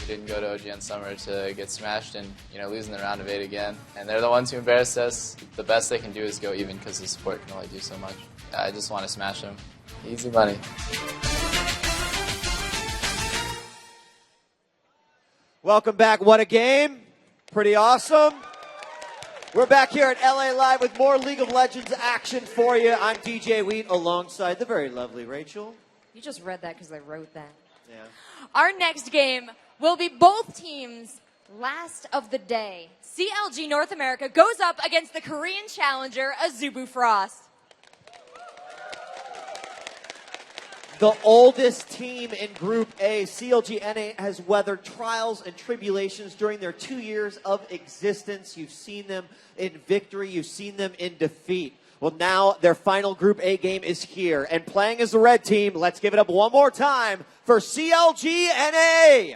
We didn't go to OGN Summer to get smashed and, you know, losing the round of 8 again. And they're the ones who embarrassed us. The best they can do is go even because the support can only do so much. I just want to smash them. Easy money. Welcome back. What a game. Pretty awesome. We're back here at LA Live with more League of Legends action for you. I'm DJ Wheat alongside the very lovely Rachel. You just read that because I wrote that. Yeah. Our next game will be both teams' last of the day. CLG North America goes up against the Korean challenger, Azubu Frost. The oldest team in Group A, CLG NA, has weathered trials and tribulations during their 2 years of existence. You've seen them in victory. You've seen them in defeat. Well, now their final Group A game is here. And playing as the red team, let's give it up one more time for CLG NA.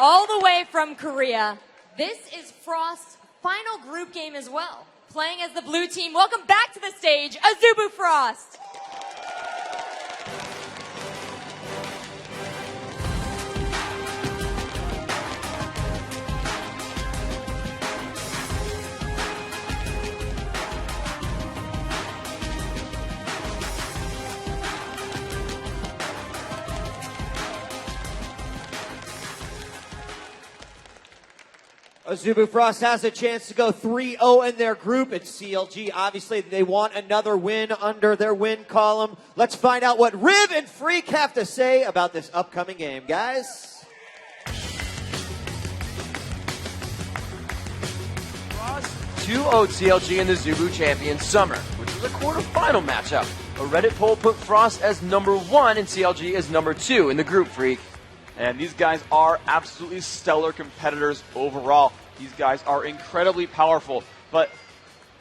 All the way from Korea, this is Frost's final group game as well. Playing as the blue team, welcome back to the stage, Azubu Frost. Azubu Frost has a chance to go 3-0 in their group. It's CLG. Obviously, they want another win under their win column. Let's find out what Riv and Freak have to say about this upcoming game, guys. Frost 2-0 CLG in the Azubu Champion Summer, which was a quarterfinal matchup. A Reddit poll put Frost as #1 and CLG as #2 in the group, Freak. And these guys are absolutely stellar competitors overall. These guys are incredibly powerful. But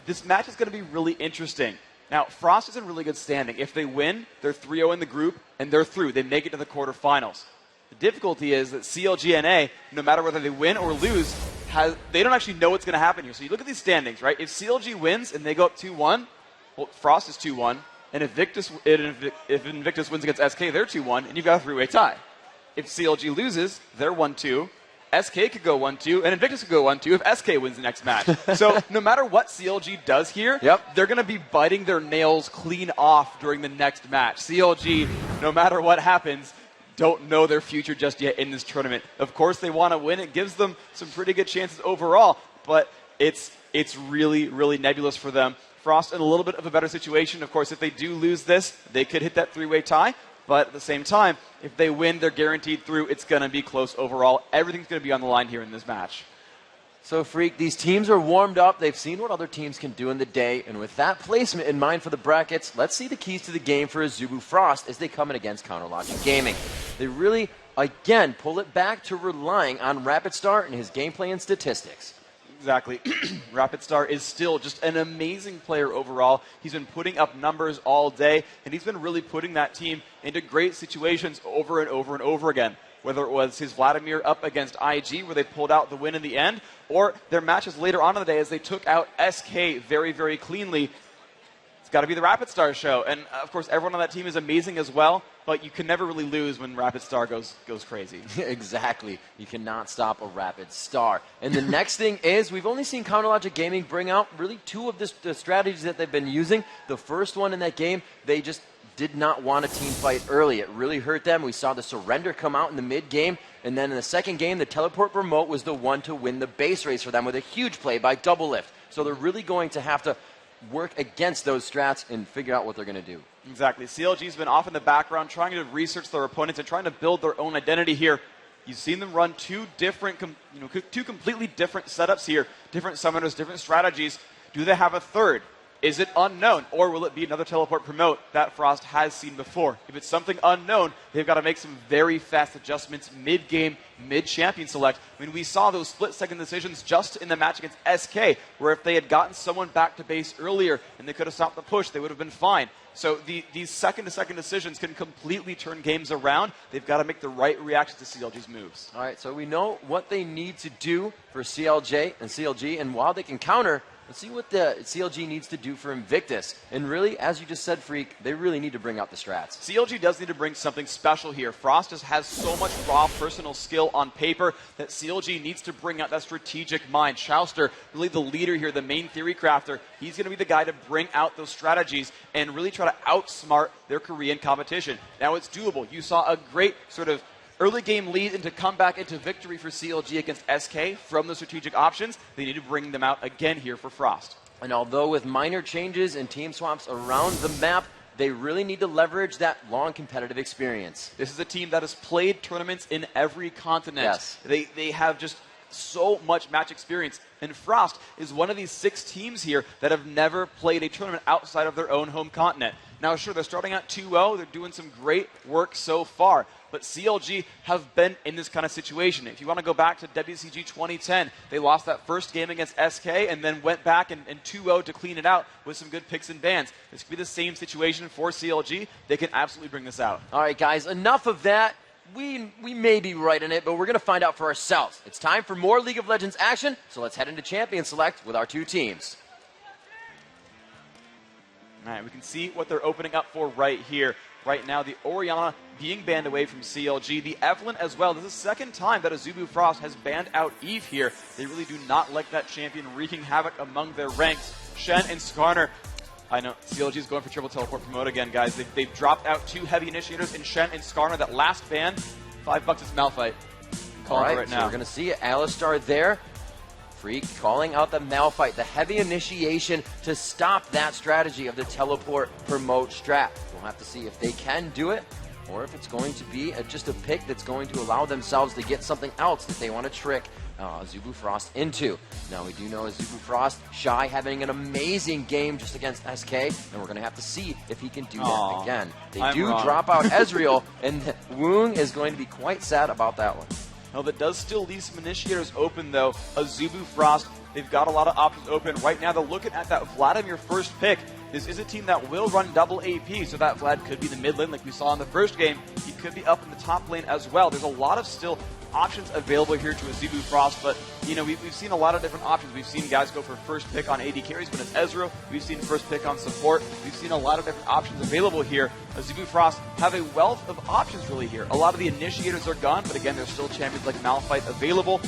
this match is going to be really interesting. Now, Frost is in really good standing. If they win, they're 3-0 in the group, and they're through. They make it to the quarterfinals. The difficulty is that CLGNA, no matter whether they win or lose, they don't actually know what's going to happen here. So you look at these standings, right? If CLG wins and they go up 2-1, well, Frost is 2-1. And if Invictus wins against SK, they're 2-1, and you've got a three-way tie. If CLG loses, they're 1-2. SK could go 1-2, and Invictus could go 1-2 if SK wins the next match. So no matter what CLG does here, they're going to be biting their nails clean off during the next match. CLG, no matter what happens, don't know their future just yet in this tournament. Of course, they want to win. It gives them some pretty good chances overall, but it's really, really nebulous for them. Frost in a little bit of a better situation. Of course, if they do lose this, they could hit that three-way tie. But at the same time, if they win, they're guaranteed through. It's going to be close overall. Everything's going to be on the line here in this match. So, Freak, these teams are warmed up. They've seen what other teams can do in the day. And with that placement in mind for the brackets, let's see the keys to the game for Azubu Frost as they come in against CounterLogic Gaming. They really, again, pull it back to relying on RapidStar and his gameplay and statistics. Exactly. RapidStar is still just an amazing player overall. He's been putting up numbers all day, and he's been really putting that team into great situations over and over and over again. Whether it was his Vladimir up against IG, where they pulled out the win in the end, or their matches later on in the day as they took out SK very, very cleanly. It's got to be the RapidStar show. And, of course, everyone on that team is amazing as well, but you can never really lose when RapidStar goes crazy. Exactly. You cannot stop a RapidStar. And the next thing is we've only seen CounterLogic Gaming bring out really two of the strategies that they've been using. The first one in that game, they just did not want a team fight early. It really hurt them. We saw the surrender come out in the mid-game. And then in the second game, the teleport remote was the one to win the base race for them with a huge play by Doublelift. So they're really going to have to work against those strats and figure out what they're going to do. Exactly. CLG's been off in the background trying to research their opponents and trying to build their own identity here. You've seen them run two completely different setups here, different summoners, different strategies. Do they have a third? Is it unknown, or will it be another teleport promote that Frost has seen before? If it's something unknown, they've got to make some very fast adjustments mid-game mid-champion select. I mean, we saw those split-second decisions just in the match against SK, where if they had gotten someone back to base earlier and they could have stopped the push, they would have been fine. So these second-to-second decisions can completely turn games around. They've got to make the right reactions to CLG's moves. All right, so we know what they need to do for CLG, and while they can counter, let's see what the CLG needs to do for Invictus. And really, as you just said, Freak, they really need to bring out the strats. CLG does need to bring something special here. Frost just has so much raw personal skill on paper that CLG needs to bring out that strategic mind. Chowster, really the leader here, the main theory crafter, he's going to be the guy to bring out those strategies and really try to outsmart their Korean competition. Now it's doable. You saw a great sort of early game lead into comeback into victory for CLG against SK from the strategic options. They need to bring them out again here for Frost. And although with minor changes and team swaps around the map, they really need to leverage that long competitive experience. This is a team that has played tournaments in every continent. Yes. They have just so much match experience. And Frost is one of these 6 teams here that have never played a tournament outside of their own home continent. Now, sure, they're starting out 2-0. They're doing some great work so far. But CLG have been in this kind of situation. If you want to go back to WCG 2010, they lost that first game against SK and then went back and 2-0 to clean it out with some good picks and bans. This could be the same situation for CLG. They can absolutely bring this out. All right, guys, enough of that. We may be right in it, but we're going to find out for ourselves. It's time for more League of Legends action, so let's head into Champion Select with our 2 teams. All right, we can see what they're opening up for right here. Right now, the Orianna being banned away from CLG. The Evelyn as well. This is the second time that Azubu Frost has banned out Eve here. They really do not like that champion wreaking havoc among their ranks. Shen and Skarner. I know, CLG is going for triple teleport promote again, guys. They've dropped out 2 heavy initiators in Shen and Skarner. That last ban, $5 is Malphite. All right, right so now. we're going to see Alistar there. Freak calling out the Malphite, the heavy initiation to stop that strategy of the teleport promote strat. We'll have to see if they can do it or if it's going to be just a pick that's going to allow themselves to get something else that they want to trick Azubu Frost into. Now, we do know Azubu Frost, Shy having an amazing game just against SK, and we're going to have to see if he can do that again. They do drop out Ezreal, and Woong is going to be quite sad about that one. Well, that does still leave some initiators open, though. Azubu Frost, they've got a lot of options open. Right now, they're looking at that Vladimir first pick. This is a team that will run double AP, so that Vlad could be the mid lane like we saw in the first game. He could be up in the top lane as well. There's a lot of still options available here to Azubu Frost, but you know, we've seen a lot of different options. We've seen guys go for first pick on AD carries when it's Ezreal. We've seen first pick on support. We've seen a lot of different options available here. Azubu Frost have a wealth of options really here. A lot of the initiators are gone, but again, there's still champions like Malphite available.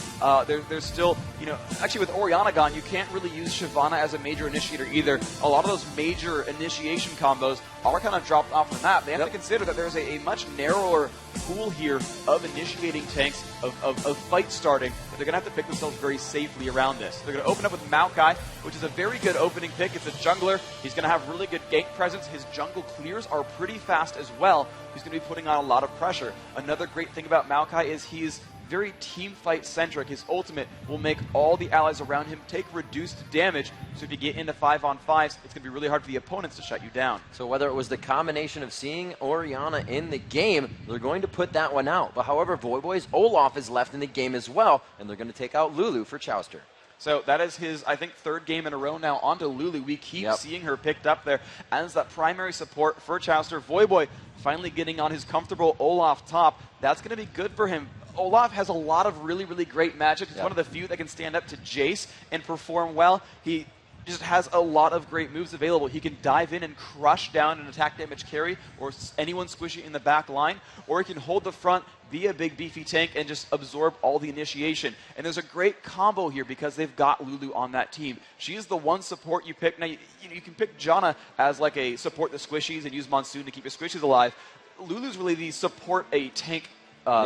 There's still, you know, actually with Orianna gone, you can't really use Shyvana as a major initiator either. A lot of those major initiation combos are kind of dropped off the map. They have to consider that there's a much narrower pool here of initiating tanks, of fight starting, but they're going to have to pick themselves very safely around this. They're going to open up with Maokai, which is a very good opening pick. It's a jungler. He's going to have really good gank presence. His jungle clears are pretty fast as well. He's going to be putting on a lot of pressure. Another great thing about Maokai is he's very team fight centric. His ultimate will make all the allies around him take reduced damage. So if you get into 5-on-5s, it's going to be really hard for the opponents to shut you down. So whether it was the combination of seeing Orianna in the game, they're going to put that one out. But however, Voyboy's Olaf is left in the game as well, and they're going to take out Lulu for Chowster. So that is his, I think, 3rd game in a row now onto Lulu. We keep seeing her picked up there as that primary support for Chowster. Voyboy finally getting on his comfortable Olaf top. That's going to be good for him. Olaf has a lot of really, really great matchups. He's one of the few that can stand up to Jace and perform well. He just has a lot of great moves available. He can dive in and crush down an attack damage carry or anyone squishy in the back line, or he can hold the front, be a big beefy tank, and just absorb all the initiation. And there's a great combo here because they've got Lulu on that team. She is the one support you pick. Now, you can pick Janna as like a support the squishies and use Monsoon to keep your squishies alive. Lulu's really the support a tank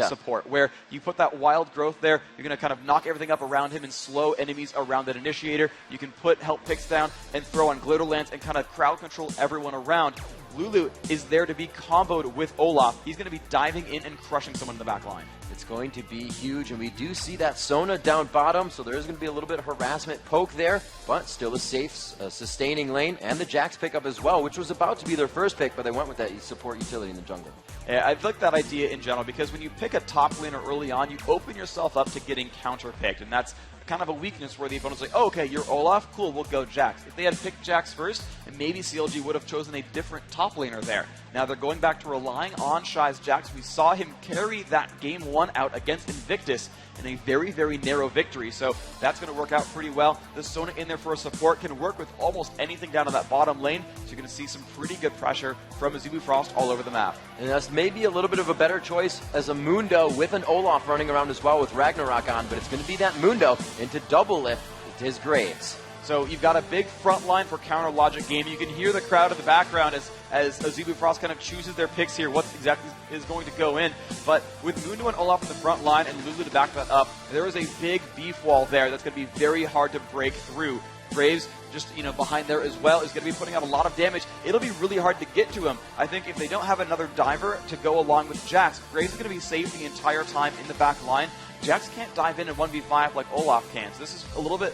support, where you put that wild growth there, you're going to kind of knock everything up around him and slow enemies around that initiator. You can put help picks down and throw on Glitter Lance and kind of crowd control everyone around. Lulu is there to be comboed with Olaf. He's going to be diving in and crushing someone in the back line. It's going to be huge, and we do see that Sona down bottom, so there is going to be a little bit of harassment poke there, but still a safe, sustaining lane, and the Jax pickup as well, which was about to be their first pick, but they went with that support utility in the jungle. Yeah, I like that idea in general, because when you pick a top laner early on, you open yourself up to getting counter-picked, and that's kind of a weakness where the opponent's like, oh, okay, you're Olaf, cool, we'll go Jax. If they had picked Jax first, and maybe CLG would have chosen a different top laner there. Now they're going back to relying on Shy's Jax. We saw him carry that game 1 out against Invictus in a very, very narrow victory, so that's going to work out pretty well. The Sona in there for a support can work with almost anything down in that bottom lane, so you're going to see some pretty good pressure from Azubu Frost all over the map. And that's maybe a little bit of a better choice as a Mundo with an Olaf running around as well with Ragnarok on, but it's going to be that Mundo into Doublelift with his Graves. So you've got a big front line for Counter Logic Gaming. You can hear the crowd in the background as Azubu Frost kind of chooses their picks here, what exactly is going to go in. But with Mundo and Olaf in the front line and Lulu to back that up, there is a big beef wall there that's going to be very hard to break through. Graves just, behind there as well is going to be putting out a lot of damage. It'll be really hard to get to him. I think if they don't have another diver to go along with Jax, Graves is going to be safe the entire time in the back line. Jax can't dive in 1v5 like Olaf can. So this is a little bit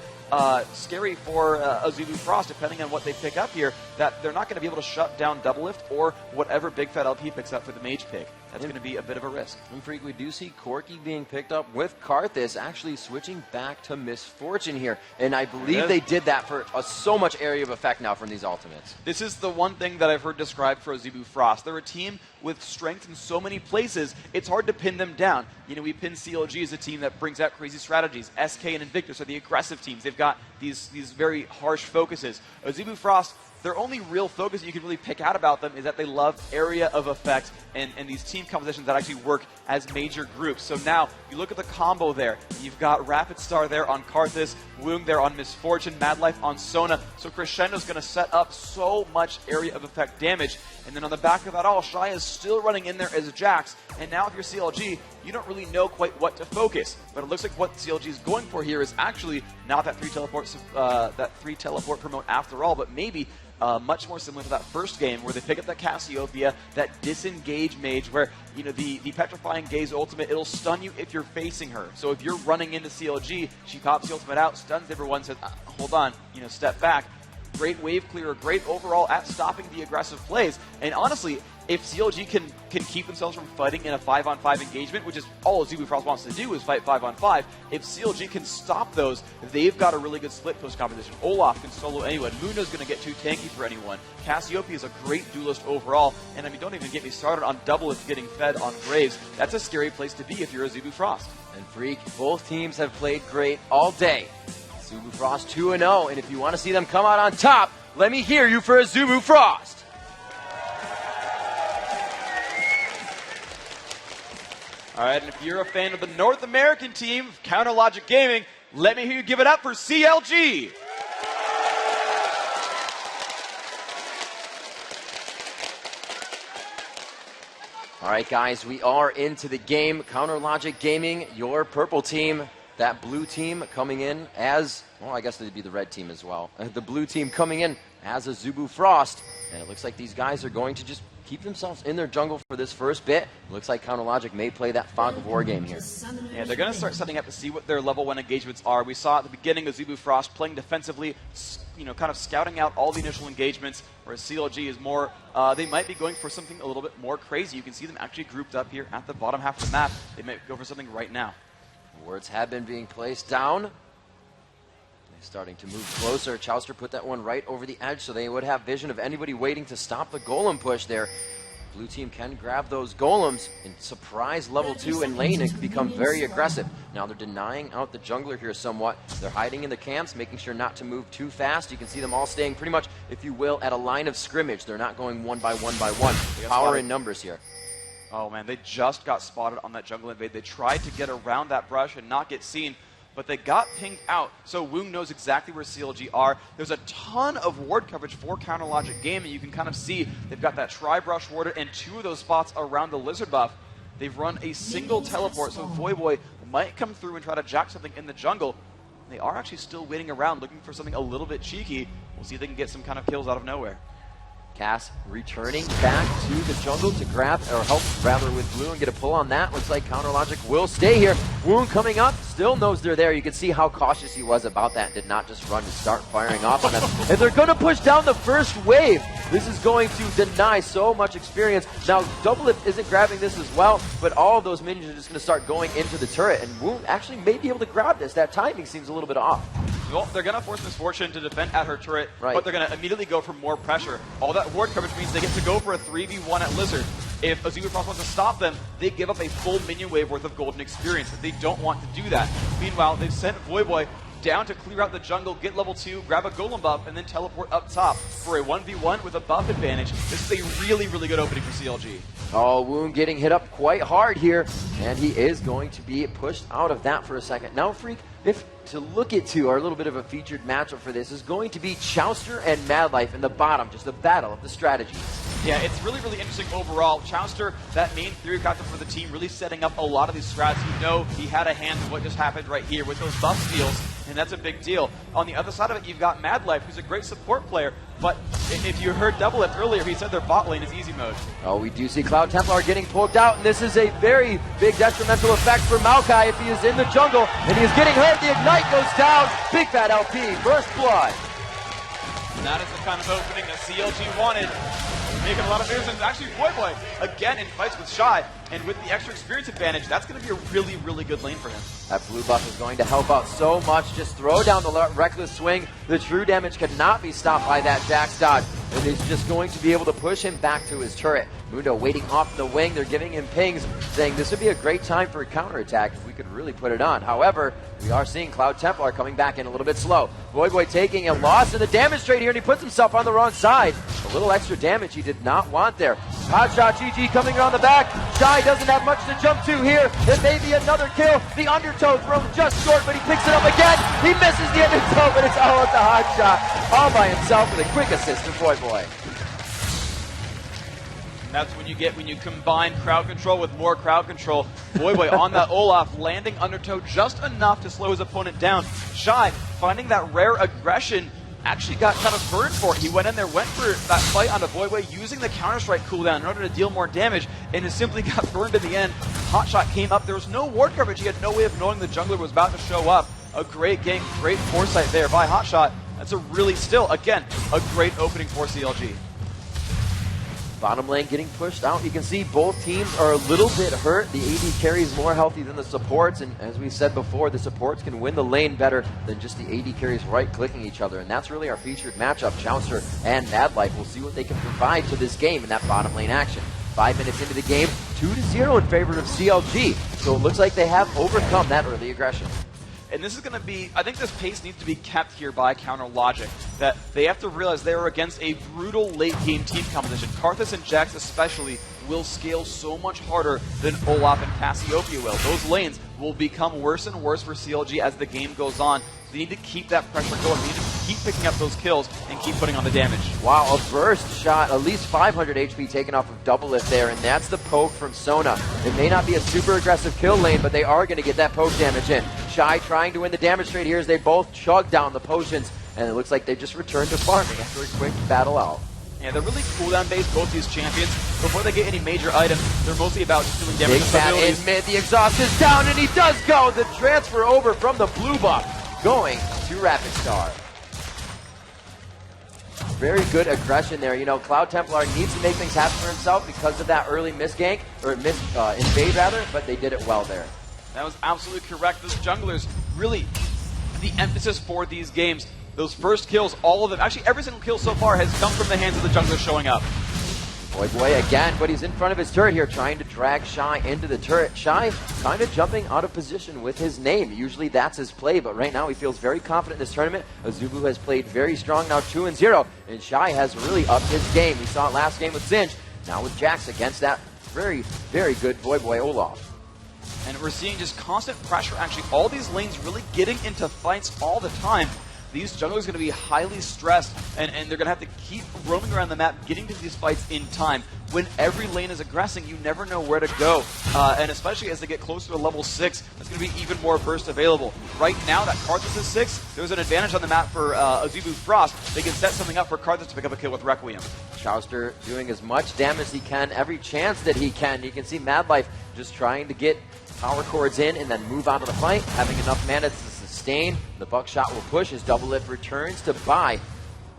scary for Azubu Frost, depending on what they pick up here, that they're not going to be able to shut down Doublelift or whatever Big Fat LP picks up for the mage pick. That's going to be a bit of a risk. And Freak, we do see Corki being picked up with Karthus actually switching back to Misfortune here. And I believe they did that for so much area of effect now from these ultimates. This is the one thing that I've heard described for Azubu Frost. They're a team with strength in so many places, it's hard to pin them down. We pin CLG as a team that brings out crazy strategies. SK and Invictus are the aggressive teams. They've got these very harsh focuses. Azubu Frost, their only real focus that you can really pick out about them is that they love area of effect and these team compositions that actually work as major groups. So now, you look at the combo there. You've got Rapid Star there on Karthus, Woong there on Misfortune, MadLife on Sona. So Crescendo's going to set up so much area of effect damage. And then on the back of that all, Shy is still running in there as Jax. And now if you're CLG, you don't really know quite what to focus. But it looks like what CLG is going for here is actually not that 3 teleport promote after all, but maybe much more similar to that first game where they pick up that Cassiopeia, that disengage mage where, the Petrifying Gaze ultimate, it'll stun you if you're facing her. So if you're running into CLG, she pops the ultimate out, stuns everyone, says, hold on, step back. Great wave clearer, great overall at stopping the aggressive plays. And honestly, if CLG can keep themselves from fighting in a 5-on-5 engagement, which is all Azubu Frost wants to do is fight 5-on-5, if CLG can stop those, they've got a really good split push composition. Olaf can solo anyone. Mundo's going to get too tanky for anyone. Cassiopeia is a great duelist overall, and don't even get me started on Doublelift getting fed on Graves. That's a scary place to be if you're Azubu Frost. And Freak, both teams have played great all day. Azubu Frost 2-0, and if you want to see them come out on top, let me hear you for Azubu Frost. All right, and if you're a fan of the North American team, Counter Logic Gaming, let me hear you give it up for CLG. All right, guys, we are into the game. Counter Logic Gaming, your purple team. That blue team coming in as, well, I guess they'd be the red team as well. The blue team coming in as Azubu Frost. And it looks like these guys are going to just keep themselves in their jungle for this first bit. Looks like Counter Logic may play that Fog of War game here. Yeah, they're going to start setting up to see what their level 1 engagements are. We saw at the beginning Azubu Frost playing defensively, kind of scouting out all the initial engagements, whereas CLG is more, they might be going for something a little bit more crazy. You can see them actually grouped up here at the bottom half of the map. They might go for something right now. Words have been being placed down. They're starting to move closer. Chowster put that one right over the edge, so they would have vision of anybody waiting to stop the golem push there. Blue team can grab those golems and surprise level 2 in lane and become very aggressive. Now they're denying out the jungler here somewhat. They're hiding in the camps, making sure not to move too fast. You can see them all staying pretty much, if you will, at a line of scrimmage. They're not going one by one by one. Power in numbers here. Oh man, they just got spotted on that jungle invade. They tried to get around that brush and not get seen, but they got pinged out. So Woong knows exactly where CLG are. There's a ton of ward coverage for Counter Logic Gaming. You can kind of see they've got that tri-brush warded and 2 of those spots around the lizard buff. They've run a single teleport, so Voyboy might come through and try to jack something in the jungle. They are actually still waiting around, looking for something a little bit cheeky. We'll see if they can get some kind of kills out of nowhere. Cass returning back to the jungle to grab, or help rather with Blue and get a pull on that. Looks like CounterLogic will stay here. Wound coming up, still knows they're there. You can see how cautious he was about that. Did not just run to start firing off on them. And they're going to push down the first wave. This is going to deny so much experience. Now, Doublelift isn't grabbing this as well, but all of those minions are just going to start going into the turret. And Wound actually may be able to grab this. That timing seems a little bit off. Well, they're going to force Misfortune to defend at her turret, right, but they're going to immediately go for more pressure. All that ward coverage means they get to go for a 3v1 at Lizard. If Azubu Frost wants to stop them, they give up a full minion wave worth of golden experience. They don't want to do that. Meanwhile, they've sent Voyboy down to clear out the jungle, get level 2, grab a golem buff, and then teleport up top for a 1v1 with a buff advantage. This is a really, really good opening for CLG. Oh, Wound getting hit up quite hard here, and he is going to be pushed out of that for a second. Now, Freak, if to look into our little bit of a featured matchup for this is going to be Chowster and MadLife in the bottom, just a battle of the strategies. Yeah, it's really, really interesting overall. Chowster, that main theory captain for the team, really setting up a lot of these strats. You know he had a hand in what just happened right here with those buff steals, and that's a big deal. On the other side of it, you've got MadLife, who's a great support player, but if you heard Doublelift earlier, he said their bot lane is easy mode. Oh, we do see Cloud Templar getting poked out, and this is a very big detrimental effect for Maokai if he is in the jungle, and he is getting hurt. The Ignite goes down. Big Fat LP, first blood. And that is the kind of opening that CLG wanted. Making a lot of moves, and actually Voyboy again in fights with Shy, and with the extra experience advantage, that's going to be a really, really good lane for him. That blue buff is going to help out so much. Just throw down the reckless swing. The true damage cannot be stopped by that Jax dodge, and he's just going to be able to push him back to his turret. Mundo waiting off the wing. They're giving him pings, saying this would be a great time for a counterattack if we could really put it on. However, we are seeing Cloud Templar coming back in a little bit slow. Voyboy taking a loss in the damage trade here, and he puts himself on the wrong side. A little extra damage he did not want there. HotshotGG coming around the back. Shy doesn't have much to jump to here. It may be another kill. The undertow thrown just short, but he picks it up again. He misses the undertow, but it's all up to Hotshot. All by himself with a quick assist to Voyboy. And that's when you get when you combine crowd control with more crowd control. Voyboy on that Olaf, landing undertow just enough to slow his opponent down. Shy, finding that rare aggression, actually got kind of burned for it. He went in there, went for that fight onto Voyboy, using the Counter-Strike cooldown in order to deal more damage, and it simply got burned in the end. Hotshot came up. There was no ward coverage. He had no way of knowing the jungler was about to show up. A great game, great foresight there by Hotshot. That's a really, still, again, a great opening for CLG. Bottom lane getting pushed out. You can see both teams are a little bit hurt. The AD carries more healthy than the supports, and as we said before, the supports can win the lane better than just the AD carries right-clicking each other, and that's really our featured matchup. Chowster and MadLife. We'll see what they can provide to this game in that bottom lane action. 5 minutes into the game, 2-0 in favor of CLG, so it looks like they have overcome that early aggression. And this is going to be, I think this pace needs to be kept here by CounterLogic, that they have to realize they are against a brutal late-game team composition. Karthus and Jax especially will scale so much harder than Olaf and Cassiopeia will. Those lanes will become worse and worse for CLG as the game goes on. They need to keep that pressure going. They need to keep picking up those kills and keep putting on the damage. Wow, a burst shot, at least 500 HP taken off of Doublelift there, and that's the poke from Sona. It may not be a super aggressive kill lane, but they are going to get that poke damage in. Shy trying to win the damage trade here as they both chug down the potions, and it looks like they just returned to farming after a quick battle out. Yeah, they're really cooldown based, both these champions. Before they get any major items, they're mostly about just doing damage. Big Fat in mid, the exhaust is down, and he does go! The transfer over from the blue buff going to Rapid Star. Very good aggression there. You know, Cloud Templar needs to make things happen for himself because of that early misgank, or invade rather, but they did it well there. That was absolutely correct. Those junglers, really the emphasis for these games. Those first kills, all of them, actually every single kill so far has come from the hands of the junglers showing up. Voyboy again, but he's in front of his turret here, trying to drag Shy into the turret. Shy kind of jumping out of position with his name. Usually that's his play, but right now he feels very confident in this tournament. Azubu has played very strong, now 2-0, and Shy has really upped his game. We saw it last game with Zinj, now with Jax against that very, very good Voyboy Olaf. And we're seeing just constant pressure, actually all these lanes really getting into fights all the time. these junglers are going to be highly stressed, and they're going to have to keep roaming around the map, getting to these fights in time. When every lane is aggressing, you never know where to go, and especially as they get closer to level 6, there's going to be even more burst available. Right now, that Karthus is 6, there's an advantage on the map for Azubu Frost. They can set something up for Karthus to pick up a kill with Requiem. Chouster doing as much damage as he can, every chance that he can. You can see MadLife just trying to get power chords in and then move out of the fight, having enough mana to sustain. The buckshot will push as Doublelift returns to buy.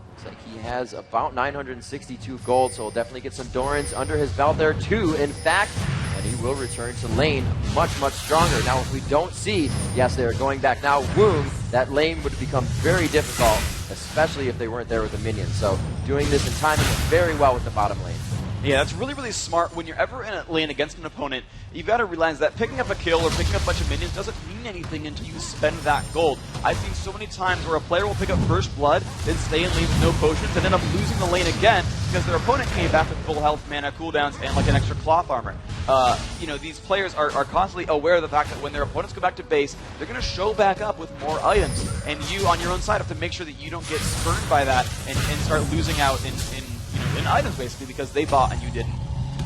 Looks like he has about 962 gold, so he'll definitely get some Dorans under his belt there too, in fact, and he will return to lane much, much stronger. Now, if we don't see, yes, they're going back now, Wound, that lane would become very difficult, especially if they weren't there with the minions. So doing this and timing it very well with the bottom lane. Yeah, that's really, really smart. When you're ever in a lane against an opponent, you've got to realize that picking up a kill or picking up a bunch of minions doesn't mean anything until you spend that gold. I've seen so many times where a player will pick up first blood, then stay in lane with no potions, and end up losing the lane again because their opponent came back with full health, mana, cooldowns, and like an extra cloth armor. You know, these players are constantly aware of the fact that when their opponents go back to base, they're going to show back up with more items, and you on your own side have to make sure that you don't get spurned by that and start losing out in items, basically, because they bought and you didn't.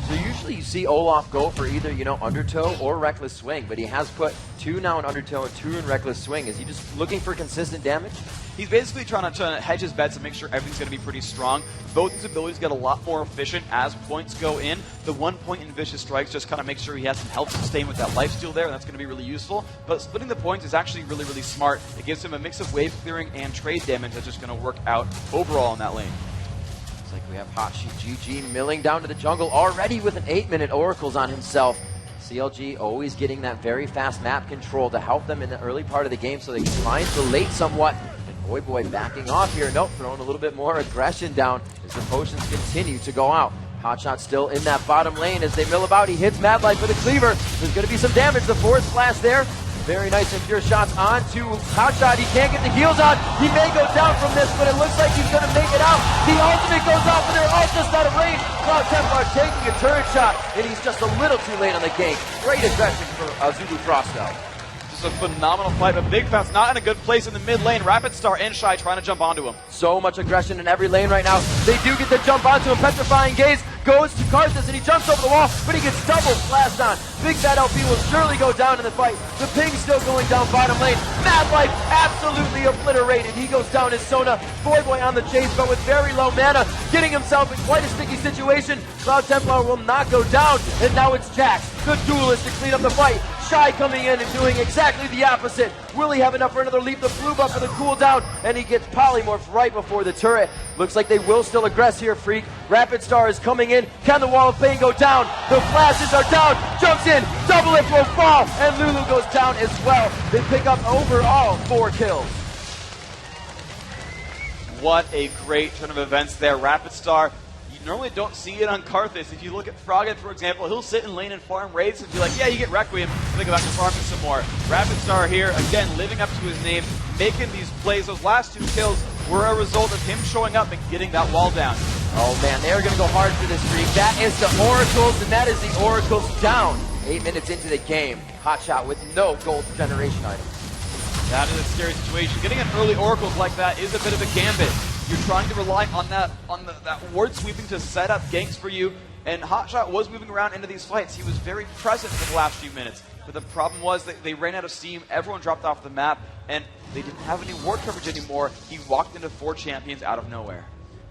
So usually you see Olaf go for either, Undertow or Reckless Swing, but he has put 2 now in Undertow and 2 in Reckless Swing. Is he just looking for consistent damage? He's basically trying to hedge his bets and make sure everything's going to be pretty strong. Both his abilities get a lot more efficient as points go in. The 1 point in Vicious Strikes just kind of makes sure he has some health sustain with that lifesteal there, and that's going to be really useful. But splitting the points is actually really, really smart. It gives him a mix of wave clearing and trade damage that's just going to work out overall in that lane. Looks like we have HotshotGG milling down to the jungle already with an 8-minute Oracles on himself. CLG always getting that very fast map control to help them in the early part of the game so they can find the late somewhat. And Voyboy backing off here. Nope, throwing a little bit more aggression down as the potions continue to go out. Hotshot still in that bottom lane as they mill about. He hits MadLife with a cleaver. There's going to be some damage. The force splash there. Very nice and pure shots onto Hotshot. He can't get the heals on. He may go down from this, but it looks like he's going to make it out. The ultimate goes off, and they're all just out of range. Cloud Templar taking a turret shot, and he's just a little too late on the gank. Great aggression for Azubu Frost, though. Just a phenomenal fight, but Big Fat's not in a good place in the mid lane. Rapid Star and Shy trying to jump onto him. So much aggression in every lane right now. They do get the jump onto him. Petrifying Gaze goes to Karthus, and he jumps over the wall, but he gets double flashed on. Big Fat LP will surely go down in the fight. The ping still going down bottom lane. MadLife absolutely obliterated. He goes down as Sona. Voyboy on the chase, but with very low mana, getting himself in quite a sticky situation. Cloud Templar will not go down, and now it's Jax, the duelist, to clean up the fight. Shy coming in and doing exactly the opposite. Will he have enough for another leap? The blue buff for the cooldown, and he gets polymorphed right before the turret. Looks like they will still aggress here, Freak. Rapid Star is coming in. Can the wall of pain go down? The flashes are down. Jumps in. Doublelift will fall, and Lulu goes down as well. They pick up overall 4 kills. What a great turn of events there. Rapid Star, you normally don't see it on Karthus. If you look at Froggen, for example, he'll sit in lane and farm raids and be like, yeah, you get Requiem, and then go back to farming some more. Rapid Star here, again, living up to his name, making these plays. Those last 2 kills were a result of him showing up and getting that wall down. Oh man, they're going to go hard for this Freak. That is the Oracles, and that is the Oracles down. 8 minutes into the game. Hotshot with no gold generation item. That is a scary situation. Getting an early Oracles like that is a bit of a gambit. You're trying to rely on that ward sweeping to set up ganks for you, and Hotshot was moving around into these fights. He was very present for the last few minutes, but the problem was that they ran out of steam, everyone dropped off the map, and they didn't have any ward coverage anymore. He walked into 4 champions out of nowhere.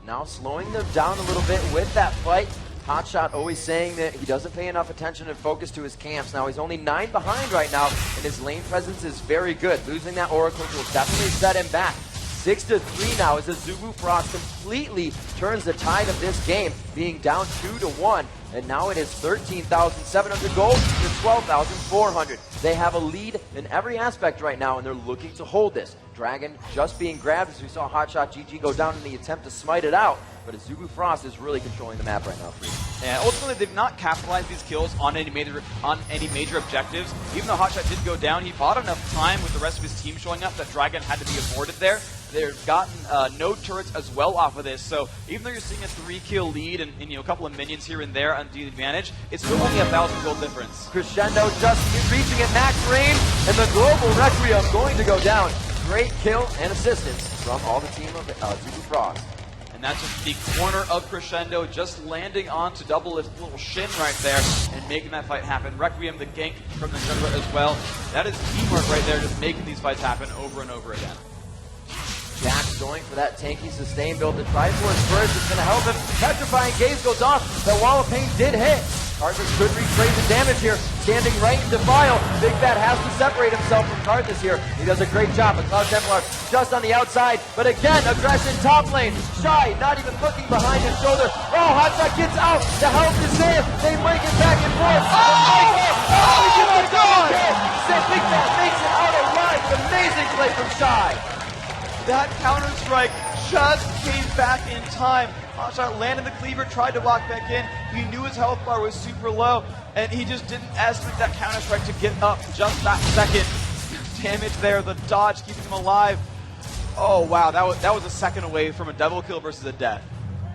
Now slowing them down a little bit with that fight. Hotshot always saying that he doesn't pay enough attention and focus to his camps. Now he's only 9 behind right now, and his lane presence is very good. Losing that Oracle will definitely set him back. 6-3 now as Azubu Frost completely turns the tide of this game, being down 2-1. And now it is 13,700 gold to 12,400. They have a lead in every aspect right now, and they're looking to hold this. Dragon just being grabbed as we saw HotshotGG go down in the attempt to smite it out. But Azubu Frost is really controlling the map right now. And ultimately, they've not capitalized these kills on any major objectives. Even though Hotshot did go down, he bought enough time with the rest of his team showing up that Dragon had to be aborted there. They've gotten no turrets as well off of this, so even though you're seeing a 3-kill lead and a couple of minions here and there on the advantage, it's still only 1,000 gold difference. Crescendo just reaching at max range, and the global Requiem going to go down. Great kill and assistance from all the team of Azubu Frost. And that's just the corner of Crescendo, just landing onto Doublelift's little shin right there and making that fight happen. Requiem, the gank from the jungler as well. That is teamwork right there, just making these fights happen over and over again. Jack's going for that tanky sustain build to try for his first. It's going to help him. Petrifying Gaze goes off. That wall of pain did hit. Karthus could retrade the damage here. Standing right in Defile. Big Fat has to separate himself from Karthus here. He does a great job. But Cloud Templar just on the outside. But again, aggression top lane. Shy, not even looking behind his shoulder. Oh, Hotshot gets out. The help is there. They break it back and forth. Oh my God! Big Fat makes it out alive. Amazing play from Shy. That counter-strike just came back in time. Hotshot landed the cleaver, tried to walk back in. He knew his health bar was super low, and he just didn't estimate that counter-strike to get up just that second. Damage there, the dodge keeping him alive. Oh, wow, that was a second away from a double kill versus a death.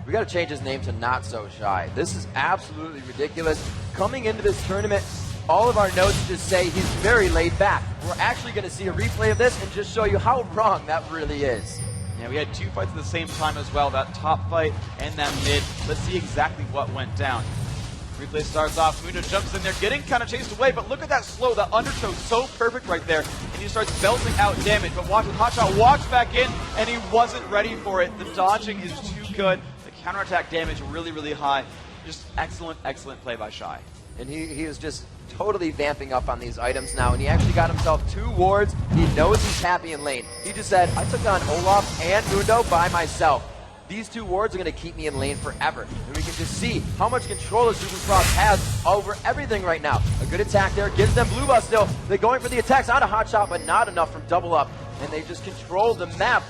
We got to change his name to Not So Shy. This is absolutely ridiculous. Coming into this tournament, all of our notes just say he's very laid back. We're actually going to see a replay of this and just show you how wrong that really is. Yeah, we had two fights at the same time as well, that top fight and that mid. Let's see exactly what went down. Replay starts off, Mundo jumps in there, getting kind of chased away, but look at that slow, the undertow so perfect right there, and he starts belting out damage, but watch, Hotshot walks back in, and he wasn't ready for it. The dodging is too good, the counterattack damage really, really high. Just excellent, excellent play by Shy. And he is just totally vamping up on these items now, and he actually got himself 2 wards. He knows he's happy in lane. He just said, I took on Olaf and Mundo by myself. These 2 wards are going to keep me in lane forever. And we can just see how much control Azubu Frost has over everything right now. A good attack there, gives them blue buff still. They're going for the attacks on a Hotshot, but not enough from double up. And they just control the map.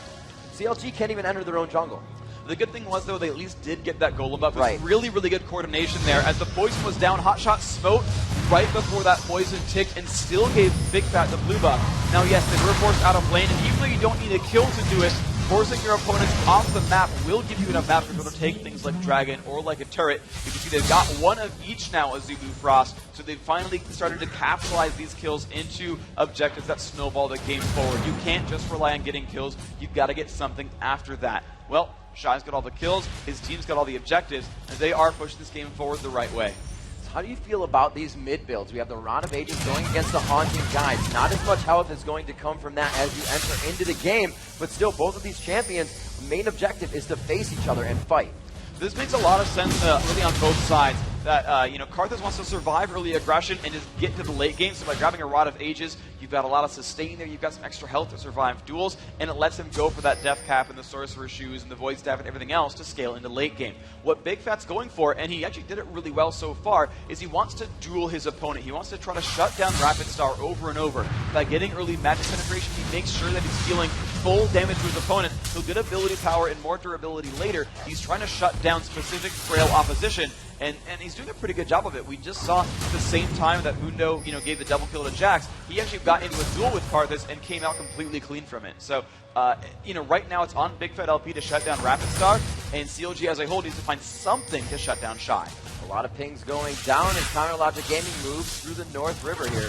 CLG can't even enter their own jungle. The good thing was, though, they at least did get that golem buff. Right. Really, really good coordination there. As the poison was down, Hotshot smote right before that poison ticked and still gave Big Fat the blue buff. Now, yes, they were forced out of lane, and even though you don't need a kill to do it, forcing your opponents off the map will give you enough map to be able to take things like Dragon or like a turret. You can see they've got one of each now, Azubu Frost, so they've finally started to capitalize these kills into objectives that snowball the game forward. You can't just rely on getting kills, you've got to get something after that. Well, Shy's got all the kills, his team's got all the objectives, and they are pushing this game forward the right way. So how do you feel about these mid builds? We have the Rod of Ages going against the Haunting Guides. Not as much health is going to come from that as you enter into the game, but still both of these champions' main objective is to face each other and fight. This makes a lot of sense really on both sides. That, Karthus wants to survive early aggression and just get to the late game. So by grabbing a Rod of Ages, you've got a lot of sustain there. You've got some extra health to survive duels, and it lets him go for that Death Cap and the Sorcerer's Shoes and the Void Staff and everything else to scale into late game. What Big Fat's going for, and he actually did it really well so far, is he wants to duel his opponent. He wants to try to shut down Rapid Star over and over. By getting early magic penetration, he makes sure that he's dealing full damage to his opponent. He'll get ability power and more durability later. He's trying to shut down specific frail opposition, and he's doing a pretty good job of it. We just saw at the same time that Mundo, gave the double kill to Jax, he actually got into a duel with Karthus and came out completely clean from it. So, right now it's on Big Fat LP to shut down Rapid Star, and CLG as a whole needs to find something to shut down Shy. A lot of pings going down, and CounterLogic Gaming moves through the North River here.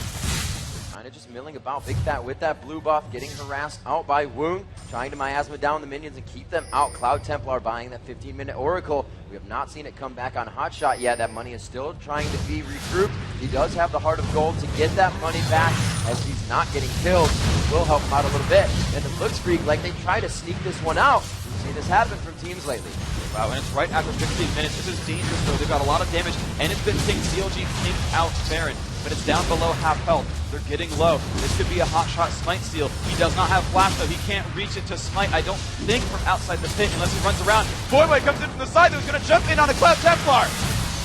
Kind of just milling about. Big Fat with that blue buff, getting harassed out by Wound, trying to miasma down the minions and keep them out. Cloud Templar buying that 15-minute Oracle. We have not seen it come back on Hotshot yet. That money is still trying to be regrouped. He does have the Heart of Gold to get that money back, as he's not getting killed. It will help him out a little bit. And it looks freak like they try to sneak this one out. We've seen this happen from teams lately. Wow, and it's right after 15 minutes. This is dangerous, though. They've got a lot of damage, and it's been seeing CLG ping out Baron, but it's down below half health. They're getting low. This could be a Hotshot smite steal. He does not have flash, though. He can't reach it to smite, I don't think, from outside the pit unless he runs around. Voyboy comes in from the side, who's going to jump in on the Cloud Templar.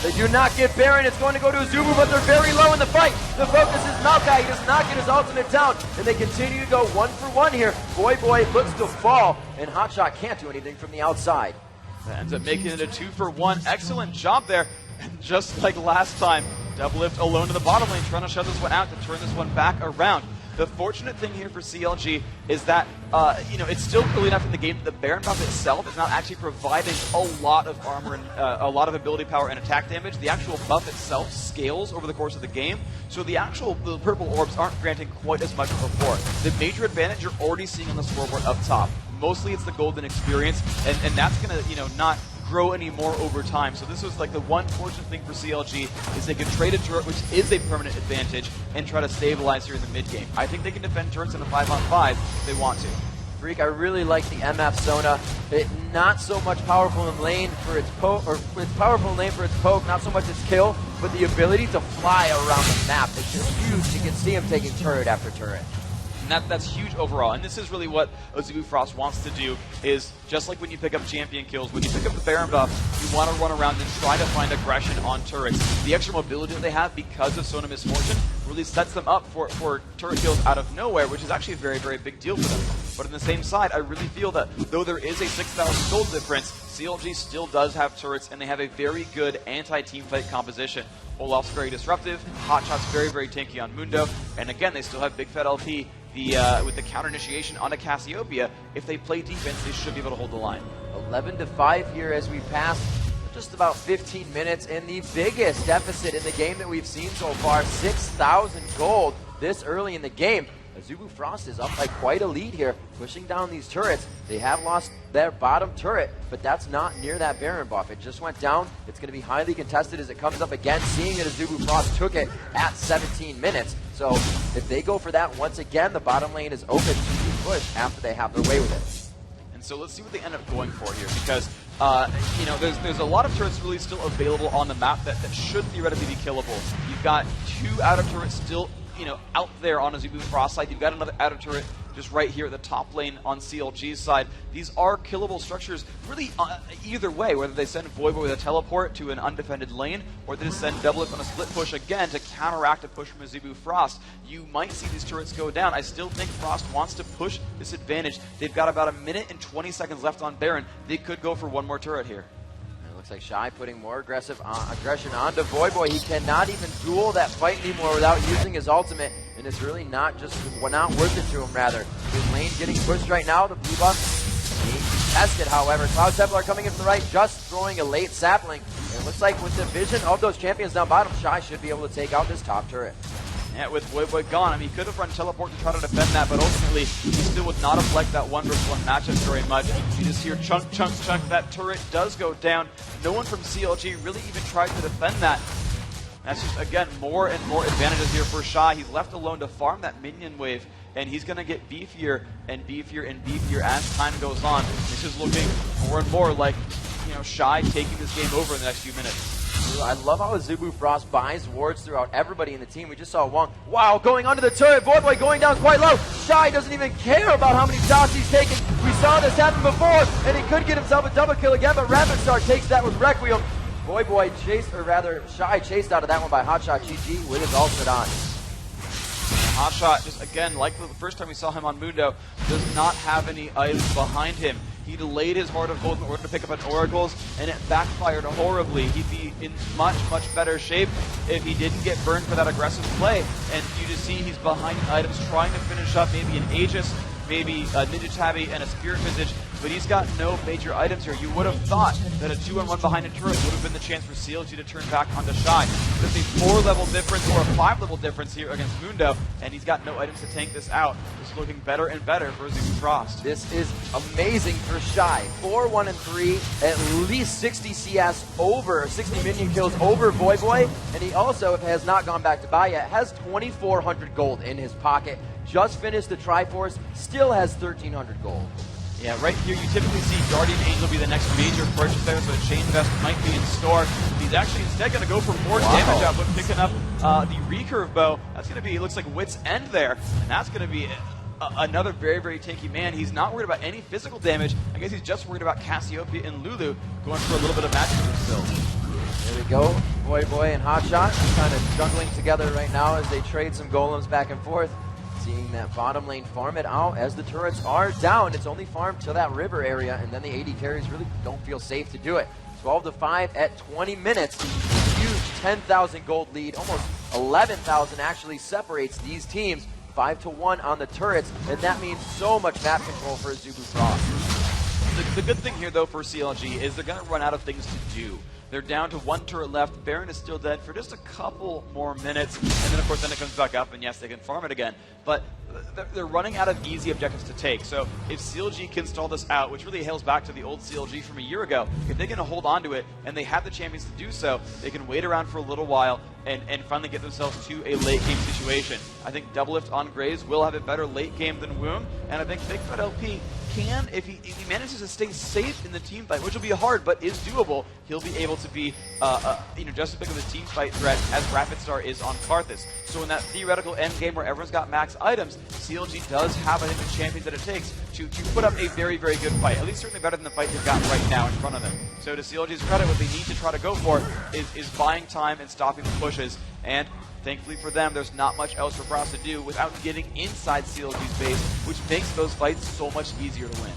They do not get Baron. It's going to go to Azubu, but they're very low in the fight. The focus is Maokai. He does not get his ultimate down, and they continue to go 1-for-1 here. Voyboy looks to fall, and Hotshot can't do anything from the outside. That ends up making it a 2-for-1. Excellent job there. And just like last time, Doublelift alone in the bottom lane, trying to shut this one out to turn this one back around. The fortunate thing here for CLG is that, it's still early enough in the game that the Baron buff itself is not actually providing a lot of armor and a lot of ability power and attack damage. The actual buff itself scales over the course of the game, so the purple orbs aren't granting quite as much before. The major advantage you're already seeing on the scoreboard up top. Mostly it's the golden experience, and that's going to, not grow anymore over time. So this was like the one fortunate thing for CLG is they could trade a turret, which is a permanent advantage, and try to stabilize here in the mid game. I think they can defend turrets in a 5-on-5 if they want to. Freak, I really like the MF Sona. Not so much powerful in lane for its poke, or it's powerful in lane for its poke, not so much its kill, but the ability to fly around the map is just huge. You can see him taking turret after turret. And that's huge overall. And this is really what Azubu Frost wants to do, is just like when you pick up champion kills, when you pick up the Baron buff, you want to run around and try to find aggression on turrets. The extra mobility that they have because of Sona Misfortune really sets them up for turret kills out of nowhere, which is actually a very, very big deal for them. But on the same side, I really feel that though there is a 6,000 gold difference, CLG still does have turrets, and they have a very good anti-teamfight composition. Olaf's very disruptive, Hotshot's very, very tanky on Mundo, and again, they still have Big Fat LP. With the counter initiation onto Cassiopeia, if they play defense, they should be able to hold the line. 11-5 here as we pass just about 15 minutes, and the biggest deficit in the game that we've seen so far, 6,000 gold this early in the game. Azubu Frost is up by quite a lead here, pushing down these turrets. They have lost their bottom turret, but that's not near that Baron buff. It just went down. It's going to be highly contested as it comes up again, seeing that Azubu Frost took it at 17 minutes. So if they go for that once again, the bottom lane is open to be pushed after they have their way with it. And so let's see what they end up going for here, because there's a lot of turrets really still available on the map that should theoretically be killable. You've got 2 outer turrets still out there on Azubu Frost side. You've got another outer turret just right here at the top lane on CLG's side. These are killable structures really either way, whether they send Voyboy with a teleport to an undefended lane, or they just send Doublelift on a split push again to counteract a push from Azubu Frost. You might see these turrets go down. I still think Frost wants to push this advantage. They've got about 1 minute and 20 seconds left on Baron. They could go for one more turret here. Looks like Shy putting more aggression onto Voyboy. He cannot even duel that fight anymore without using his ultimate, and it's really not worth it to him, rather. His lane getting pushed right now. The blue buff being tested, however. Cloud Templar coming in from the right, just throwing a late sapling. And it looks like with the vision of those champions down bottom, Shy should be able to take out this top turret. Yeah, with Voyboy gone, I mean, he could have run teleport to try to defend that, but ultimately, he still would not have liked that 1-versus-1 matchup very much. You just hear chunk, chunk, chunk. That turret does go down. No one from CLG really even tried to defend that. That's just, again, more and more advantages here for Shy. He's left alone to farm that minion wave, and he's going to get beefier and beefier and beefier as time goes on. This is looking more and more like, Shy taking this game over in the next few minutes. I love how Azubu Frost buys wards throughout everybody in the team. We just saw Wong. Wow, going under the turret. Voyboy going down quite low. Shy doesn't even care about how many shots he's taken. We saw this happen before, and he could get himself a double kill again, but Remaster takes that with Requiem. Voyboy chased, or rather, Shy chased out of that one by HotshotGG with his ultimate on. Hotshot, just again, like the first time we saw him on Mundo, does not have any items behind him. He delayed his Heart of Gold in order to pick up an Oracles, and it backfired horribly. He'd be in much, much better shape if he didn't get burned for that aggressive play. And you just see he's behind items trying to finish up maybe an Aegis, maybe a Ninja Tabby, and a Spirit Visage, but he's got no major items here. You would have thought that a 2-on-1 behind a turret would have been the chance for CLG to turn back onto Shy. There's a 4-level difference or a 5-level difference here against Mundo, and he's got no items to tank this out. It's looking better and better for Azubu Frost. This is amazing for Shy. 4-1-3, at least 60 CS over, 60 minion kills over Voyboy, and he also, if has not gone back to buy yet, has 2,400 gold in his pocket. Just finished the Triforce, still has 1,300 gold. Yeah, right here you typically see Guardian Angel be the next major purchase there, so a Chain Vest might be in store. He's actually instead going to go for more damage output, picking up the recurve bow. That's going to be, it looks like Wit's End there, and that's going to be another very, very tanky man. He's not worried about any physical damage. I guess he's just worried about Cassiopeia and Lulu going for a little bit of magic still. There we go. Voyboy and Hotshot kind of jungling together right now as they trade some golems back and forth. Seeing that bottom lane farm it out as the turrets are down. It's only farmed to that river area, and then the AD carries really don't feel safe to do it. 12-5 at 20 minutes. Huge 10,000 gold lead. Almost 11,000 actually separates these teams. 5-1 on the turrets, and that means so much map control for Azubu Frost. The good thing here, though, for CLG is they're going to run out of things to do. They're down to 1 turret left. Baron is still dead for just a couple more minutes. And then, of course, then it comes back up, and yes, they can farm it again. But they're running out of easy objectives to take. So if CLG can stall this out, which really hails back to the old CLG from a year ago, if they can hold on to it and they have the champions to do so, they can wait around for a little while and finally get themselves to a late game situation. I think Doublelift on Graves will have a better late game than Woong, and I think Big Fat LP can, if he manages to stay safe in the team fight, which will be hard but is doable, he'll be able to be just as big of a team fight threat as Rapid is on Karthus. So in that theoretical end game where everyone's got max items, CLG does have, I think, the champions that it takes to put up a very, very good fight. At least certainly better than the fight they've got right now in front of them. So to CLG's credit, what they need to try to go for is buying time and stopping the pushes. And thankfully for them, there's not much else for Frost to do without getting inside CLG's base, which makes those fights so much easier to win.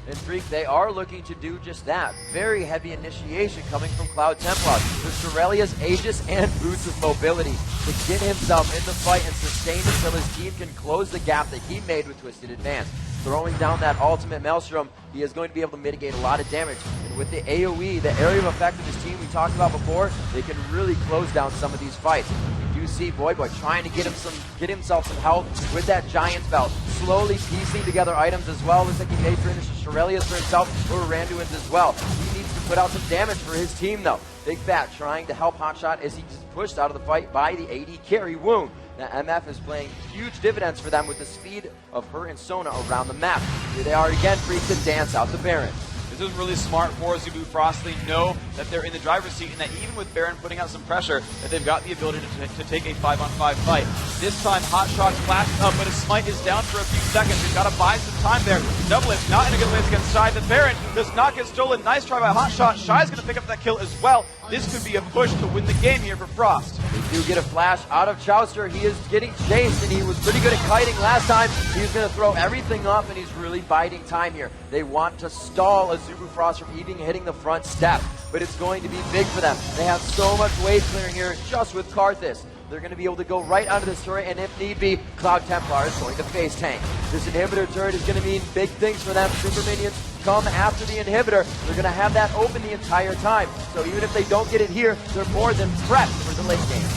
And Freak, they are looking to do just that. Very heavy initiation coming from Cloud Templar. With Shurelia's Aegis and Boots of Mobility to get himself in the fight and sustain until his team can close the gap that he made with Twisted Advance. Throwing down that ultimate Maelstrom, he is going to be able to mitigate a lot of damage. And with the AoE, the area of effect of his team we talked about before, they can really close down some of these fights. You do see Voyboy trying to get himself some help with that Giant Belt, slowly piecing together items as well. Looks like he made Shurelia's for himself, or Randuin's as well. He needs to put out some damage for his team though. Big Fat trying to help HotShot as he just pushed out of the fight by the AD carry Woong. Now, MF is playing huge dividends for them with the speed of her and Sona around the map. Here they are again, free to dance out the Baron. This is really smart for Azubu Frost. They know that they're in the driver's seat and that even with Baron putting out some pressure, that they've got the ability to take a 5-on-5 fight. This time, HotShot's flashed up, but his smite is down for a few seconds. He's got to buy some time there. Doublelift not in a good place against Shy. The Baron does not get stolen. Nice try by HotShot. Shy's going to pick up that kill as well. This could be a push to win the game here for Frost. They do get a flash out of Chowster. He is getting chased, and he was pretty good at kiting last time. He's going to throw everything up, and he's really biding time here. They want to stall Azubu Frost from even hitting the front step, but it's going to be big for them. They have so much wave clearing here just with Karthus. They're going to be able to go right onto this turret, and if need be, Cloud Templar is going to face tank. This inhibitor turret is going to mean big things for them. Super minions come after the inhibitor. They're going to have that open the entire time. So even if they don't get it here, they're more than prepped for the late game.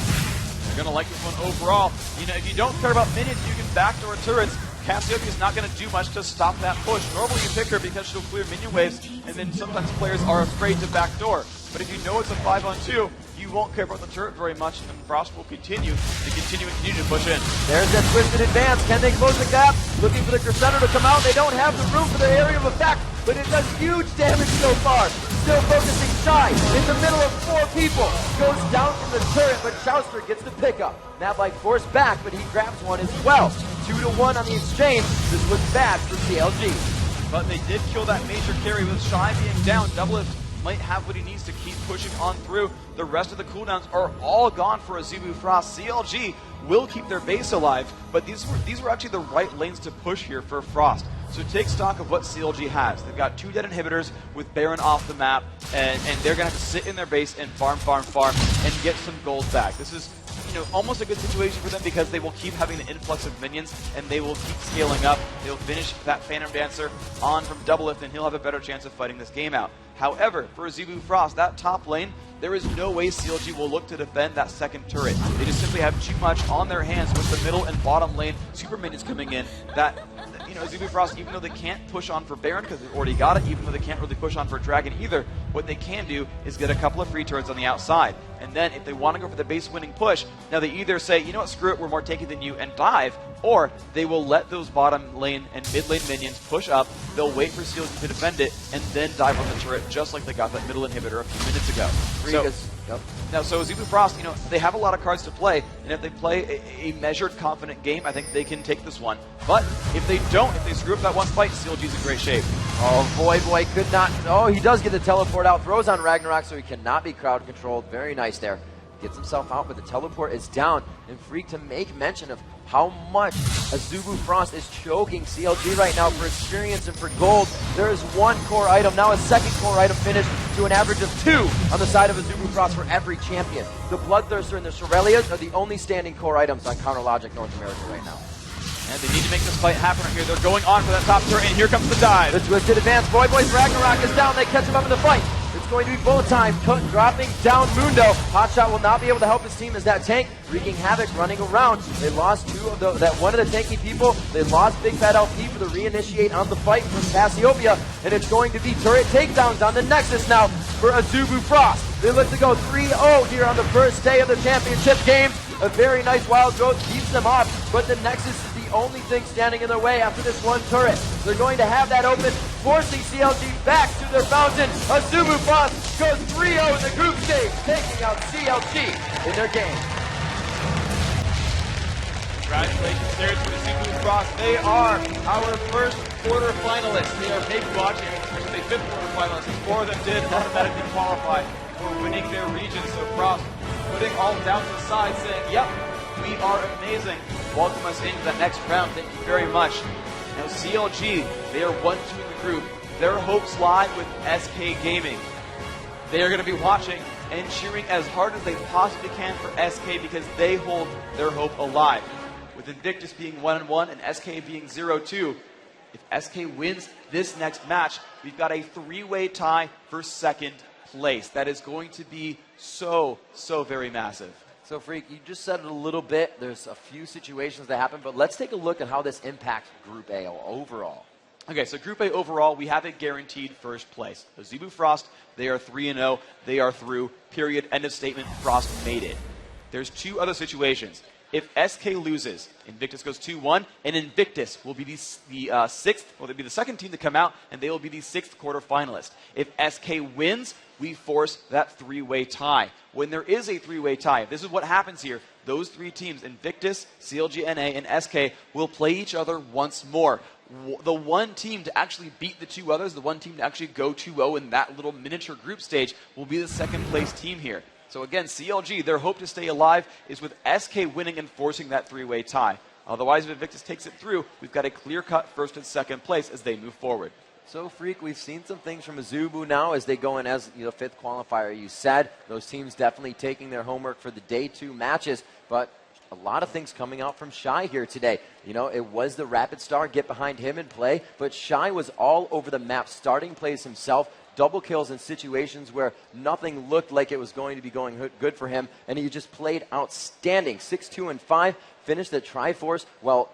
They're going to like this one overall. You know, if you don't care about minions, you can backdoor turrets. Cassiopeia is not going to do much to stop that push. Normally you pick her because she'll clear minion waves, and then sometimes players are afraid to backdoor. But if you know it's a 5-on-2, you won't care about the turret very much, and Frost will continue to push in. There's that Twisted Advance. Can they close the gap? Looking for the Crescendo to come out. They don't have the room for their area of effect, but it does huge damage so far. Still focusing Shy in the middle of 4 people. Goes down from the turret, but Chowster gets the pickup. MadLife forced back, but he grabs one as well. 2-1 on the exchange. This looks bad for CLG. But they did kill that major carry with Shy being down. Doublelift might have what he needs to keep pushing on through. The rest of the cooldowns are all gone for Azubu Frost. CLG will keep their base alive, but these were actually the right lanes to push here for Frost. So take stock of what CLG has. They've got 2 dead inhibitors with Baron off the map, and they're going to have to sit in their base and farm, and get some gold back. This is almost a good situation for them because they will keep having the influx of minions and they will keep scaling up. They'll finish that Phantom Dancer on from Doublelift and he'll have a better chance of fighting this game out. However, for Azubu Frost, that top lane, there is no way CLG will look to defend that second turret. They just simply have too much on their hands with the middle and bottom lane super minions coming in that Azubu Frost, even though they can't push on for Baron because they've already got it, even though they can't really push on for Dragon either, what they can do is get a couple of free turrets on the outside. And then if they want to go for the base winning push, now they either say, you know what, screw it, we're more tanky than you, and dive, or they will let those bottom lane and mid lane minions push up, they'll wait for CLG to defend it, and then dive on the turret, just like they got that middle inhibitor a few minutes ago. So Azubu Frost, they have a lot of cards to play, and if they play a measured, confident game, I think they can take this one. But if they don't, if they screw up that one fight, CLG's in great shape. Oh, Voyboy could not. Oh, he does get the teleport out. Throws on Ragnarok, so he cannot be crowd controlled. Very nice there. Gets himself out, but the teleport is down. And Freak to make mention of how much Azubu Frost is choking CLG right now for experience and for gold. There is 1 core item, now a 2nd core item finished to an average of 2 on the side of Azubu Frost for every champion. The Bloodthirster and the Shurelias are the only standing core items on CounterLogic North America right now. And they need to make this fight happen right here. They're going on for that top turret, and here comes the dive. The Twisted Advance. Voyboy's Ragnarok is down. They catch him up in the fight. It's going to be bullet time, dropping down Mundo. Hotshot will not be able to help his team as that tank wreaking havoc, running around. They lost one of the tanky people. They lost Big Fat LP for the reinitiate on the fight from Cassiopeia, and it's going to be turret takedowns on the Nexus now for Azubu Frost. They look to go 3-0 here on the first day of the championship game. A very nice wild growth keeps them off, but the Nexus is the only thing standing in their way after this one turret. They're going to have that open, forcing CLG back to their fountain. Azubu Frost goes 3-0 in the group stage, taking out CLG in their game. Congratulations there to Azubu Frost. They are our first quarter finalists. They are maybe watching, especially the fifth quarter finalists. 4 of them did automatically qualify for winning their region. So Frost putting all doubts aside, saying, yep, we are amazing. Welcome us into that next round. Thank you very much. Now CLG, they are 1-2 in the group. Their hopes lie with SK Gaming. They are going to be watching and cheering as hard as they possibly can for SK because they hold their hope alive. With Invictus being 1-1 and SK being 0-2, if SK wins this next match, we've got a 3-way tie for second place. That is going to be so very massive. So, Freak, you just said it a little bit. There's a few situations that happen, but let's take a look at how this impacts Group A overall. Okay, so Group A overall, we have a guaranteed first place. Azubu Frost, they are 3-0. They are through. Period. End of statement. Frost made it. There's 2 other situations. If SK loses, Invictus goes 2-1, and Invictus will be the sixth, well, they'll be the second team to come out, and they will be the 6th quarter finalist. If SK wins, we force that 3-way tie. When there is a 3-way tie, this is what happens here. Those 3 teams, Invictus, CLG NA, and SK, will play each other once more. The one team to actually beat the 2 others, the one team to actually go 2-0 in that little miniature group stage, will be the second place team here. So again, CLG, their hope to stay alive is with SK winning and forcing that 3-way tie. Otherwise, if Invictus takes it through, we've got a clear-cut first and second place as they move forward. So, Freak, we've seen some things from Azubu now as they go in as the 5th qualifier. You said those teams definitely taking their homework for the day 2 matches, but a lot of things coming out from Shy here today. You know, it was the Rapid Star, get behind him and play, but Shy was all over the map, starting plays himself, double kills in situations where nothing looked like it was going to be going good for him, and he just played outstanding. 6-2-5, finished the Triforce. Well,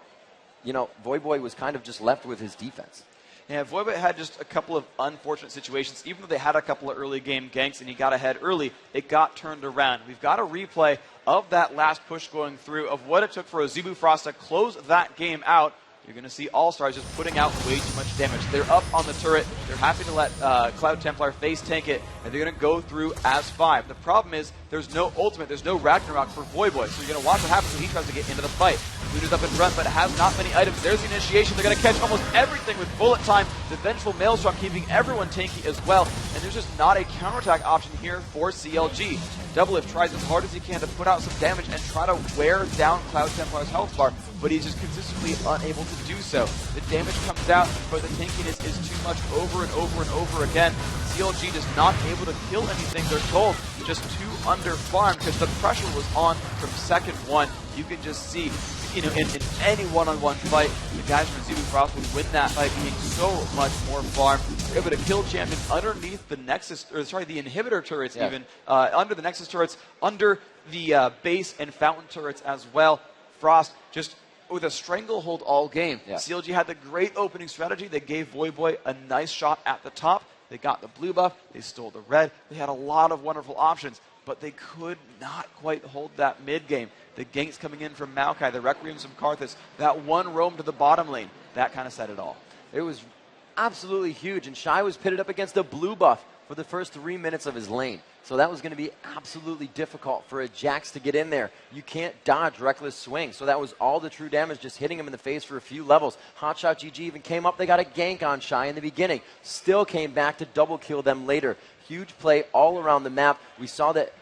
you know, Voyboy was kind of just left with his defense. Yeah, Voyboy had just a couple of unfortunate situations. Even though they had a couple of early game ganks and he got ahead early, it got turned around. We've got a replay of that last push going through, of what it took for Azubu Frost to close that game out. You're going to see All-Stars just putting out way too much damage. They're up on the turret. They're happy to let Cloud Templar face tank it, and they're going to go through as 5. The problem is there's no ultimate, there's no Ragnarok for Voyboy, so you're going to watch what happens when he tries to get into the fight. Luna's up in front, but has not many items. There's the initiation. They're going to catch almost everything with bullet time. The Vengeful Maelstrom keeping everyone tanky as well, and there's just not a counterattack option here for CLG. Doublelift tries as hard as he can to put out some damage and try to wear down Cloud Templar's health bar, but he's just consistently unable to do so. The damage comes out, but the tankiness is too much over and over and over again. CLG just not able to kill anything, they're told. Just too under-farmed because the pressure was on from second 1. You can just see, you know, in any one-on-one fight, the guys from Azubu Frost would win that by being so much more farmed. They're able to kill champions underneath the Nexus, or sorry, the inhibitor turrets even, under the Nexus turrets, under the base and fountain turrets as well. Frost just with a stranglehold all game. Yeah. CLG had the great opening strategy. They gave Voyboy a nice shot at the top. They got the blue buff. They stole the red. They had a lot of wonderful options, but they could not quite hold that mid game. The ganks coming in from Maokai, the Requiems from Karthus, that one roam to the bottom lane, that kind of said it all. It was absolutely huge, and Shy was pitted up against the blue buff for the first 3 minutes of his lane. So that was going to be absolutely difficult for a Jax to get in there. You can't dodge Reckless Swing. So that was all the true damage, just hitting him in the face for a few levels. HotshotGG even came up. They got a gank on Shy in the beginning. Still came back to double kill them later. Huge play all around the map. We saw that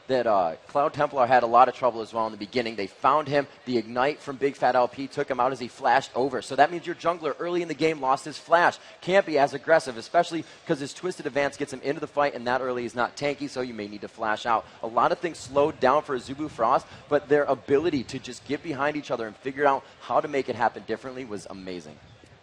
Cloud Templar had a lot of trouble as well in the beginning. They found him. The Ignite from Big Fat LP took him out as he flashed over. So that means your jungler early in the game lost his flash. Can't be as aggressive, especially because his Twisted Advance gets him into the fight, and that early is not tanky, so you may need to flash out. A lot of things slowed down for Azubu Frost, but their ability to just get behind each other and figure out how to make it happen differently was amazing.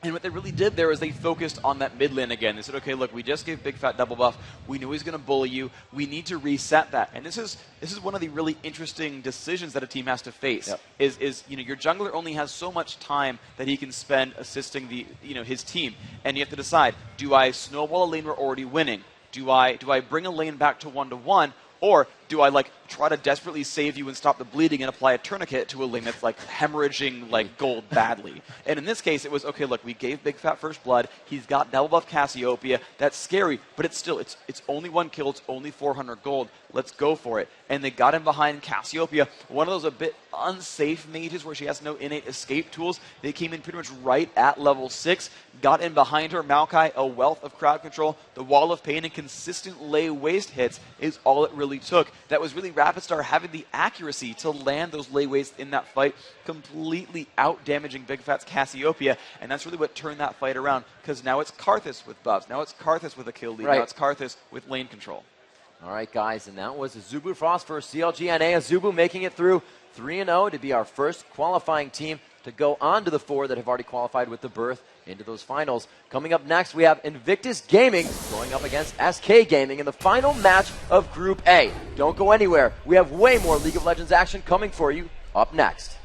And what they really did there is they focused on that mid lane again. They said, okay, look, we just gave Big Fat double buff. We knew he's going to bully you. We need to reset that. And this is one of the really interesting decisions that a team has to face. Yep. Is your jungler only has so much time that he can spend assisting his team, and you have to decide: do I snowball a lane we're already winning? Do I bring a lane back to 1-1? Or do I try to desperately save you and stop the bleeding and apply a tourniquet to a lane that's hemorrhaging gold badly? And in this case, it was, okay, look, we gave Big Fat first blood. He's got double buff Cassiopeia. That's scary, but it's only 1 kill. It's only 400 gold. Let's go for it. And they got him behind Cassiopeia, one of those a bit unsafe mages where she has no innate escape tools. They came in pretty much right at level 6, got in behind her. Maokai, a wealth of crowd control, the wall of pain, and consistent lay waste hits is all it really took. That was really Rapidstar having the accuracy to land those lay waste in that fight, completely out-damaging Big Fat's Cassiopeia, and that's really what turned that fight around, because now it's Karthus with buffs, now it's Karthus with a kill lead, Right. now it's Karthus with lane control. All right, guys, and that was Azubu Frost for CLG NA. Azubu making it through 3-0 to be our first qualifying team to go on to the 4 that have already qualified with the berth into those finals. Coming up next, we have Invictus Gaming going up against SK Gaming in the final match of Group A. Don't go anywhere. We have way more League of Legends action coming for you up next.